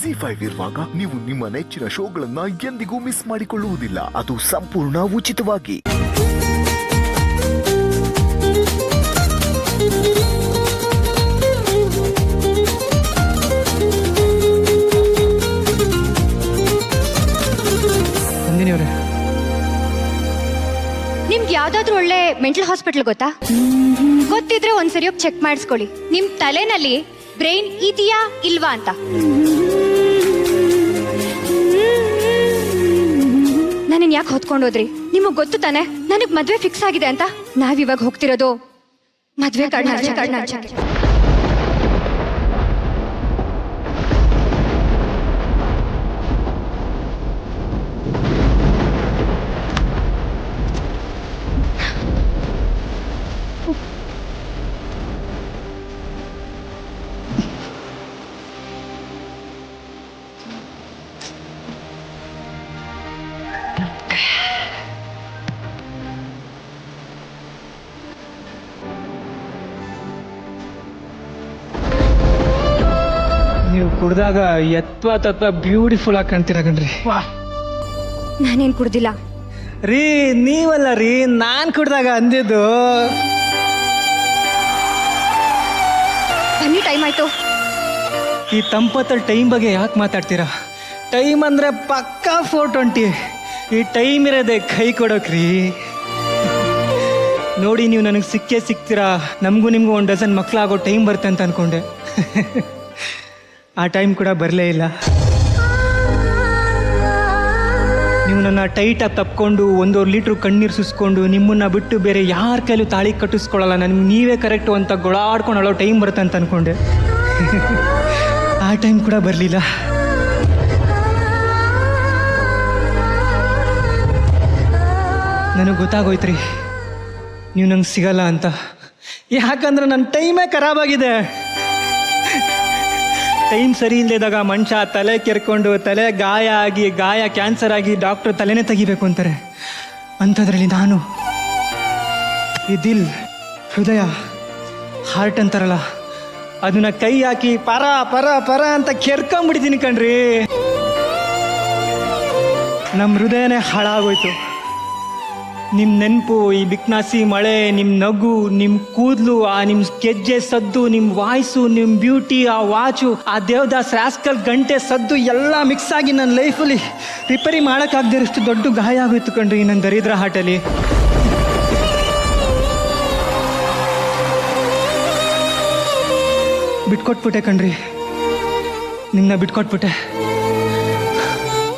ZEE5 ಇರುವಾಗ ನೀವು ನಿಮ್ಮ ನೆಚ್ಚಿನ ಶೋಗಳನ್ನ ಎಂದಿಗೂ ಮಿಸ್ ಮಾಡಿಕೊಳ್ಳುವುದಿಲ್ಲ. ಅದು ಸಂಪೂರ್ಣ ಉಚಿತವಾಗಿ. ನಿಮ್ಗೆ ಯಾವ್ದಾದ್ರು ಒಳ್ಳೆ ಮೆಂಟಲ್ ಹಾಸ್ಪಿಟಲ್ ಗೊತ್ತಾ? ಗೊತ್ತಿದ್ರೆ ಒಂದ್ಸರಿ ಹೋಗಿ ಚೆಕ್ ಮಾಡಿಸ್ಕೊಳ್ಳಿ. ನಿಮ್ ತಲೆನಲ್ಲಿ ಬ್ರೈನ್ ಇದೆಯಾ ಇಲ್ವಾ ಅಂತ. ನನ್ನ ಯಾಕೆ ಹೊತ್ಕೊಂಡೋದ್ರಿ? ನಿಮಗ್ ಗೊತ್ತು ತಾನೆ ನನಗ್ ಮದ್ವೆ ಫಿಕ್ಸ್ ಆಗಿದೆ ಅಂತ. ನಾವಿವಾಗ ಹೋಗ್ತಿರೋದು ಮದ್ವೆ ಕಾರ್ಡ್. ನೀವು ಕುಡ್ದಾಗ ತತ್ವ ಬ್ಯೂಟಿಫುಲ್ ಆಗಿ ಕಾಣ್ತೀರ ಕಣ್ರಿ. ನಾನೇನ್ ಕುಡ್ದಿಲ್ಲ ರೀ, ನೀವಲ್ಲ ರೀ, ನಾನ್ ಕುಡ್ದಾಗ ಅಂದಿದ್ದು. ಬನ್ನಿ, ಟೈಮ್ ಆಯ್ತು. ಈ ತಂಪತ್ತಲ್ಲಿ ಟೈಮ್ ಬಗ್ಗೆ ಯಾಕೆ ಮಾತಾಡ್ತೀರಾ? ಟೈಮ್ ಅಂದ್ರೆ ಪಕ್ಕಾ 4:20. ಈ ಟೈಮ್ ಇರೋದೆ ಕೈ ಕೊಡೋಕ್ರಿ. ನೋಡಿ, ನೀವು ನನಗೆ ಸಿಗ್ತೀರಾ. ನಮಗೂ ನಿಮಗೂ 1 ಡಜನ್ ಮಕ್ಕಳಾಗೋ ಟೈಮ್ ಬರುತ್ತೆ ಅಂತ ಅನ್ಕೊಂಡೆ. ಆ ಟೈಮ್ ಕೂಡ ಬರಲೇ ಇಲ್ಲ. ನೀವು ನನ್ನ ಟೈಟಾಗಿ ತಪ್ಕೊಂಡು 1.5 ಲೀಟ್ರ್ ಕಣ್ಣೀರು ಸುಸ್ಕೊಂಡು ನಿಮ್ಮನ್ನ ಬಿಟ್ಟು ಬೇರೆ ಯಾರ ಕೈಲೂ ತಾಳಿ ಕಟ್ಟಿಸ್ಕೊಳ್ಳಲ್ಲ, ನನಗೆ ನೀವೇ ಕರೆಕ್ಟು ಅಂತ ಗೊಳಾಡ್ಕೊಂಡು ಅಳೋ ಟೈಮ್ ಬರುತ್ತೆ ಅಂತ ಅನ್ಕೊಂಡೆ. ಆ ಟೈಮ್ ಕೂಡ ಬರಲಿಲ್ಲ. ನನಗೆ ಗೊತ್ತಾಗೋಯ್ತ್ರಿ ನೀವು ನಂಗೆ ಸಿಗಲ್ಲ ಅಂತ. ಯಾಕಂದ್ರೆ ನನ್ನ ಟೈಮೇ ಖರಾಬಾಗಿದೆ. ಟೈಮ್ ಸರಿ ಇಲ್ಲದಾಗ ಮನುಷ್ಯ ತಲೆ ಕೆರ್ಕೊಂಡು ತಲೆ ಗಾಯ ಆಗಿ ಕ್ಯಾನ್ಸರ್ ಆಗಿ ಡಾಕ್ಟ್ರು ತಲೆನೇ ತೆಗಿಬೇಕು ಅಂತಾರೆ. ಅಂಥದ್ರಲ್ಲಿ ನಾನು ಈ ದಿಲ್, ಹೃದಯ, ಹಾರ್ಟ್ ಅಂತಾರಲ್ಲ, ಅದನ್ನ ಕೈ ಹಾಕಿ ಪರ ಪರ ಪರ ಅಂತ ಕೆರ್ಕೊಂಬಿಟ್ಟಿದ್ದೀನಿ ಕಣ್ರಿ. ನಮ್ಮ ಹೃದಯನೇ ಹಾಳಾಗೋಯ್ತು. ನಿಮ್ಮ ನೆನಪು, ಈ ಬಿಕ್ನಾಸಿ ಮಳೆ, ನಿಮ್ಮ ನಗು, ನಿಮ್ಮ ಕೂದಲು, ಆ ನಿಮ್ಮ ಗೆಜ್ಜೆ ಸದ್ದು, ನಿಮ್ಮ ವಾಯ್ಸು, ನಿಮ್ಮ ಬ್ಯೂಟಿ, ಆ ವಾಚು, ಆ ದೇವದಾಸ್ ರಾಸ್ಕಲ್ ಗಂಟೆ ಸದ್ದು ಎಲ್ಲ ಮಿಕ್ಸ್ ಆಗಿ ನನ್ನ ಲೈಫಲ್ಲಿ ರಿಪೇರಿ ಮಾಡೋಕ್ಕಾಗದೇ ಇರೋಷ್ಟು ದೊಡ್ಡ ಗಾಯ ಆಗೋಯ್ತು ಕಣ್ರಿ ನನ್ನ ದರಿದ್ರ ಹಾಟಲ್ಲಿ. ಬಿಟ್ಕೊಟ್ಬಿಟ್ಟೆ ಕಣ್ರಿ, ನಿಮ್ಮನ್ನ ಬಿಟ್ಕೊಟ್ಬಿಟ್ಟೆ.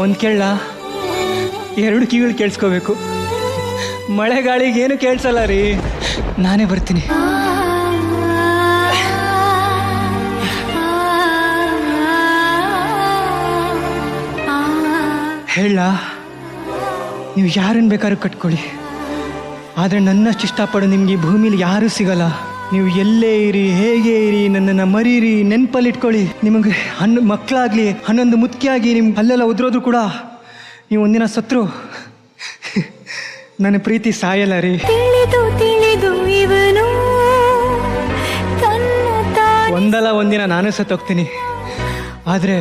ಒಂದು ಕೇಳ, 2 ಕಿವಿಗಳು ಕೇಳಿಸ್ಕೋಬೇಕು. ಮಳೆ ಗಾಳಿಗೆ ಏನು ಕೇಳಿಸಲ್ಲ ರೀ. ನಾನೇ ಬರ್ತೀನಿ. ಹೇಳ, ನೀವು ಯಾರನ್ನು ಬೇಕಾದ್ರೂ ಕಟ್ಕೊಳ್ಳಿ, ಆದರೆ ನನ್ನಷ್ಟು ಇಷ್ಟಪಡೋ ನಿಮಗೆ ಈ ಭೂಮಿಲಿ ಯಾರೂ ಸಿಗಲ್ಲ. ನೀವು ಎಲ್ಲೇ ಇರಿ, ಹೇಗೆ ಇರಿ, ನನ್ನನ್ನು ಮರೀರಿ, ನೆನಪಲ್ಲಿ ಇಟ್ಕೊಳ್ಳಿ. ನಿಮಗೆ ಮಕ್ಕಳಾಗಲಿ 11 ಮುತ್ಕಿಯಾಗಿ ನಿಮ್ಮ ಅಲ್ಲೆಲ್ಲ ಉದ್ರೋದ್ರು ಕೂಡ ನೀವು ಒಂದಿನ ಸತ್ರು ನನ್ನ ಪ್ರೀತಿ ಸಾಯಲ್ಲ ರೀ. ಒಂದಲ್ಲ ಒಂದಿನ ನಾನು ಸತ್ತೋಗ್ತೀನಿ, ಆದರೆ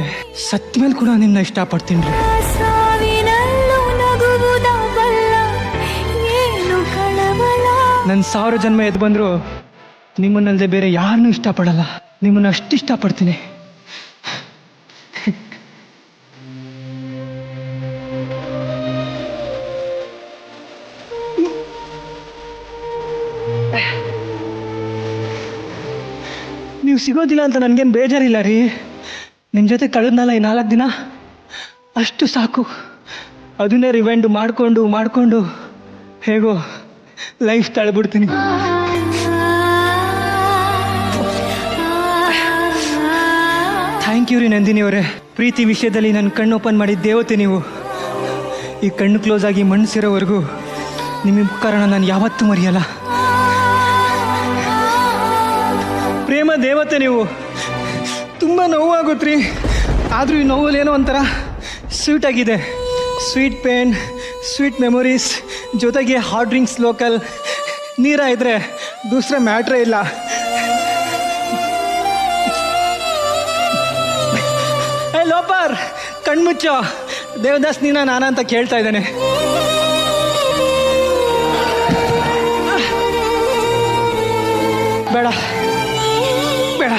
ಸತ್ತ ಮೇಲೆ ಕೂಡ ನಿನ್ನ ಇಷ್ಟಪಡ್ತೀನಿ ರೀ. ನನ್ನ 1000 ಜನ್ಮ ಎದ್ದು ಬಂದರೂ ನಿಮ್ಮನ್ನಲ್ಲದೆ ಬೇರೆ ಯಾರನ್ನೂ ಇಷ್ಟಪಡಲ್ಲ. ನಿಮ್ಮನ್ನು ಅಷ್ಟು ಇಷ್ಟಪಡ್ತೀನಿ. ನೀವು ಸಿಗೋದಿಲ್ಲ ಅಂತ ನನಗೇನು ಬೇಜಾರಿಲ್ಲ ರೀ. ನಿಮ್ಮ ಜೊತೆ ಕಳೆದ್ನಲ್ಲ ಈ 4 ದಿನ, ಅಷ್ಟು ಸಾಕು. ಅದನ್ನೇ ರಿವೈಂಡ್ ಮಾಡಿಕೊಂಡು ಹೇಗೋ ಲೈಫ್ ತಳ್ಬಿಡ್ತೀನಿ. ಥ್ಯಾಂಕ್ ಯು ರೀ ನಂದಿನಿ ಅವರೇ. ಪ್ರೀತಿ ವಿಷಯದಲ್ಲಿ ನನ್ನ ಕಣ್ಣು ಓಪನ್ ಮಾಡಿದ ದೇವತೆ ನೀವು. ಈ ಕಣ್ಣು ಕ್ಲೋಸ್ ಆಗಿ ಮಣ್ಣು ನಿಮ್ಮ ಕಾರಣ ನಾನು ಯಾವತ್ತೂ ಮರೆಯಲ್ಲ. ಪ್ರೇಮ ದೇವತೆ ನೀವು. ತುಂಬ ನೋವಾಗುತ್ತೆ, ಆದರೂ ಈ ನೋವಲ್ಲಿ ಏನೋ ಒಂಥರ ಸ್ವೀಟ್ ಆಗಿದೆ. ಸ್ವೀಟ್ ಪೇನ್, ಸ್ವೀಟ್ ಮೆಮೊರೀಸ್, ಜೊತೆಗೆ ಹಾಟ್ ಡ್ರಿಂಕ್ಸ್ ಲೋಕಲ್. ನೀರ ಇದ್ರೆ ದೂಸರ ಮ್ಯಾಟ್ರೇ ಇಲ್ಲ. ಲೋಪರ್ ಕಣ್ಮುಚ್ಚೋ, ದೇವದಾಸ್ ನೀನ ನಾನಂತ ಕೇಳ್ತಾ ಇದ್ದಾನೆ. ಬೇಡ ಬೇಡ,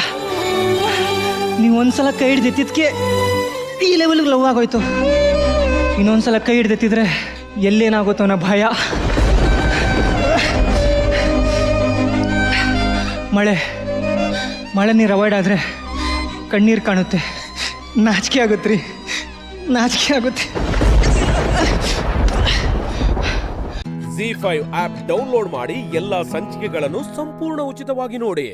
ನೀವು ಒಂದ್ಸಲ ಕೈ ಹಿಡ್ದೆತ್ತಿದ್ಕೆ ಈ ಲೆವೆಲ್ಗೆ ಲವ್ ಆಗೋಯ್ತು. ಇನ್ನೊಂದ್ಸಲ ಕೈ ಹಿಡ್ದೆತ್ತಿದ್ರೆ ಎಲ್ಲೇನಾಗುತ್ತೋ ಅನ್ನೋ ಭಯ. ಮಳೆ ನೀರು ಅವಾಯ್ಡ್ ಆದರೆ ಕಣ್ಣೀರು ಕಾಣುತ್ತೆ, ನಾಚಿಕೆ ಆಗುತ್ತೆ ರೀ, ನಾಚಿಕೆ ಆಗುತ್ತೆ. ZEE5 ಆಪ್ ಡೌನ್ಲೋಡ್ ಮಾಡಿ ಎಲ್ಲಾ ಸಂಚಿಕೆಗಳನ್ನು ಸಂಪೂರ್ಣ ಉಚಿತವಾಗಿ ನೋಡಿ.